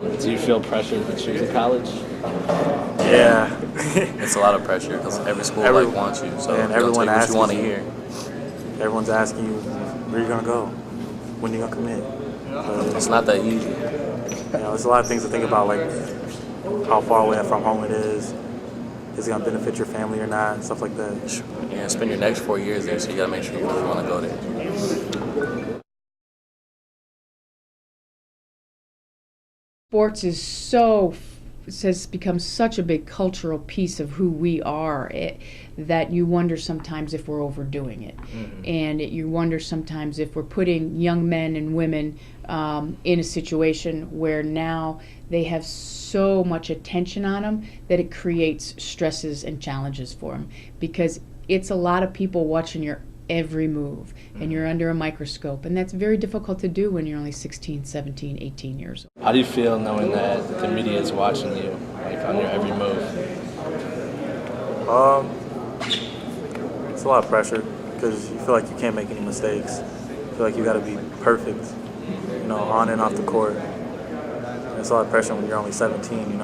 Do you feel pressured to choose a college? Yeah. It's a lot of pressure because every school wants you, so and you're everyone take what asks you want to you. hear. Everyone's asking you, where you gonna go? When you gonna commit? It's not that easy. There's a lot of things to think about, like how far away from home it is. Is it gonna benefit your family or not? Stuff like that. Yeah, spend your next 4 years there, so you gotta make sure you really want to go there. Sports has become such a big cultural piece of who we are that you wonder sometimes if we're overdoing it. Mm-hmm. And you wonder sometimes if we're putting young men and women in a situation where now they have so much attention on them that it creates stresses and challenges for them, because it's a lot of people watching your every move, and you're under a microscope, and that's very difficult to do when you're only 16, 17, 18 years old. How do you feel knowing that the media is watching you, like on your every move? It's a lot of pressure because you feel like you can't make any mistakes. You feel like you got to be perfect, on and off the court. And it's a lot of pressure when you're only 17,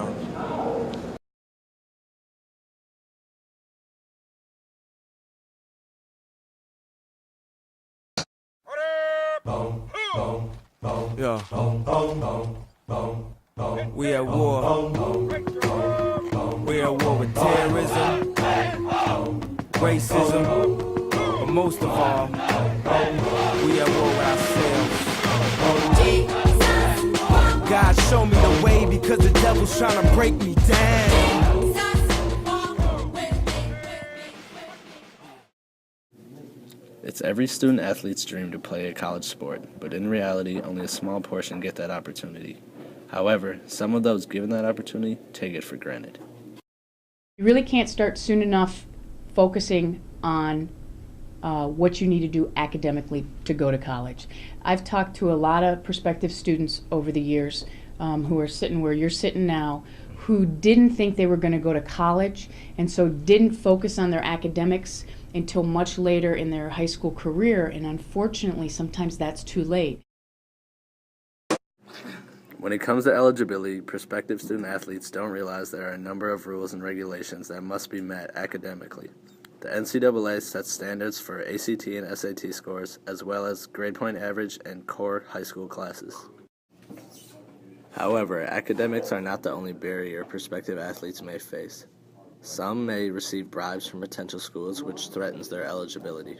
Yeah. We at war. We at war with terrorism, racism, but most of all, we at war with ourselves. God show me the way because the devil's trying to break me down. It's every student athlete's dream to play a college sport, but in reality, only a small portion get that opportunity. However, some of those given that opportunity take it for granted. You really can't start soon enough focusing on what you need to do academically to go to college. I've talked to a lot of prospective students over the years who are sitting where you're sitting now, who didn't think they were going to go to college, and so didn't focus on their academics until much later in their high school career, and unfortunately sometimes that's too late. When it comes to eligibility, prospective student athletes don't realize there are a number of rules and regulations that must be met academically. The NCAA sets standards for ACT and SAT scores, as well as grade point average and core high school classes. However, academics are not the only barrier prospective athletes may face. Some may receive bribes from potential schools, which threatens their eligibility.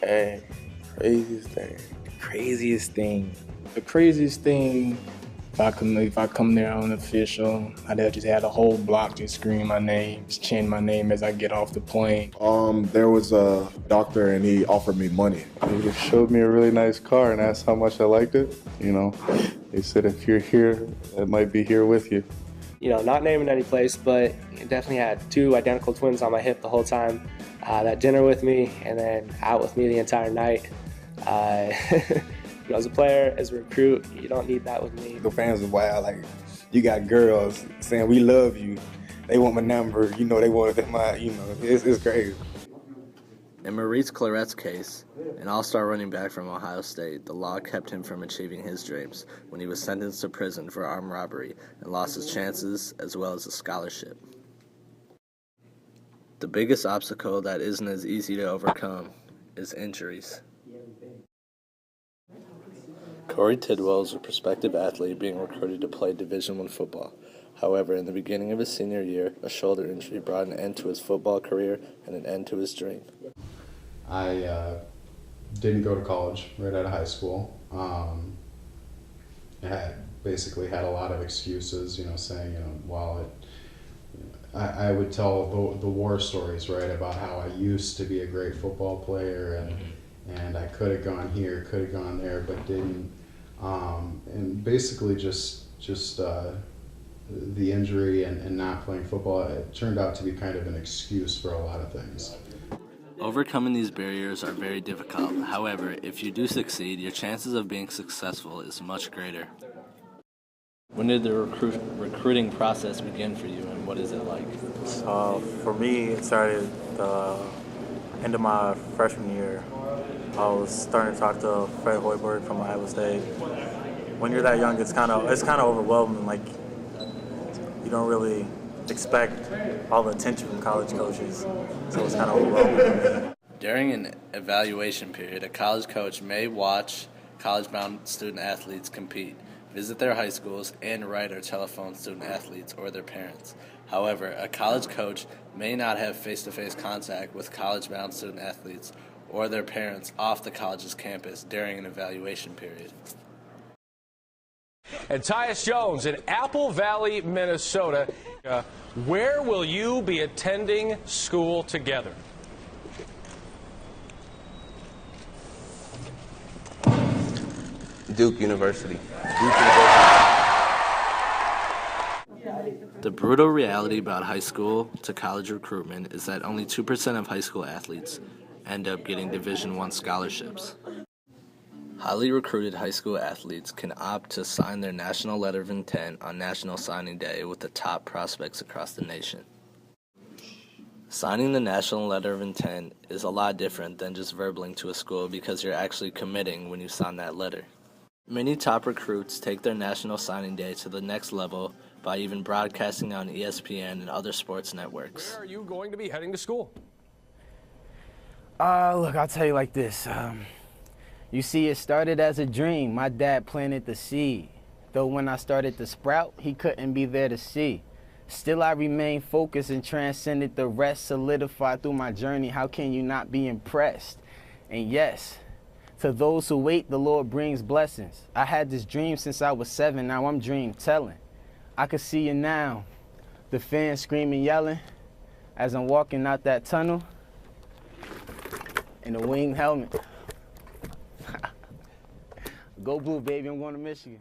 Hey, the craziest thing, if I come there unofficial, I'd just have the whole block just scream my name, just chant my name as I get off the plane. There was a doctor and he offered me money. He just showed me a really nice car and asked how much I liked it. They said if you're here, it might be here with you. Not naming any place, but definitely had 2 identical twins on my hip the whole time. That dinner with me, and then out with me the entire night. As a player, as a recruit, you don't need that with me. The fans are wild. Like, you got girls saying, we love you. They want my number. They want it's crazy. In Maurice Claret's case, an all-star running back from Ohio State, the law kept him from achieving his dreams when he was sentenced to prison for armed robbery and lost his chances as well as a scholarship. The biggest obstacle that isn't as easy to overcome is injuries. Corey Tidwell is a prospective athlete being recruited to play Division I football. However, in the beginning of his senior year, a shoulder injury brought an end to his football career and an end to his dream. I didn't go to college right out of high school. I basically had a lot of excuses, saying, I would tell the war stories, right, about how I used to be a great football player and I could have gone here, could have gone there, but didn't. And basically just the injury and not playing football, it turned out to be kind of an excuse for a lot of things. Overcoming these barriers are very difficult. However, if you do succeed, your chances of being successful is much greater. When did the recruiting process begin for you, and what is it like? For me, it started the end of my freshman year. I was starting to talk to Fred Hoiberg from Iowa State. when you're that young, it's kind of overwhelming. Like, you don't really expect all the attention from college coaches, so it's kind of overwhelming. During an evaluation period, a college coach may watch college-bound student-athletes compete, visit their high schools, and write or telephone student-athletes or their parents. However, a college coach may not have face-to-face contact with college-bound student-athletes or their parents off the college's campus during an evaluation period. And Tyus Jones in Apple Valley, Minnesota. Where will you be attending school together? Duke University. The brutal reality about high school to college recruitment is that only 2% of high school athletes end up getting Division I scholarships. Highly recruited high school athletes can opt to sign their national letter of intent on National Signing Day with the top prospects across the nation. Signing the national letter of intent is a lot different than just verbaling to a school because you're actually committing when you sign that letter. Many top recruits take their National Signing Day to the next level by even broadcasting on ESPN and other sports networks. Where are you going to be heading to school? Look, I'll tell you like this. You see, it started as a dream. My dad planted the seed. Though when I started to sprout, he couldn't be there to see. Still, I remained focused and transcended the rest, solidified through my journey. How can you not be impressed? And yes, to those who wait, the Lord brings blessings. I had this dream since I was 7. Now I'm dream telling. I can see you now. The fans screaming, yelling as I'm walking out that tunnel in a winged helmet. Go Blue, baby. I'm going to Michigan.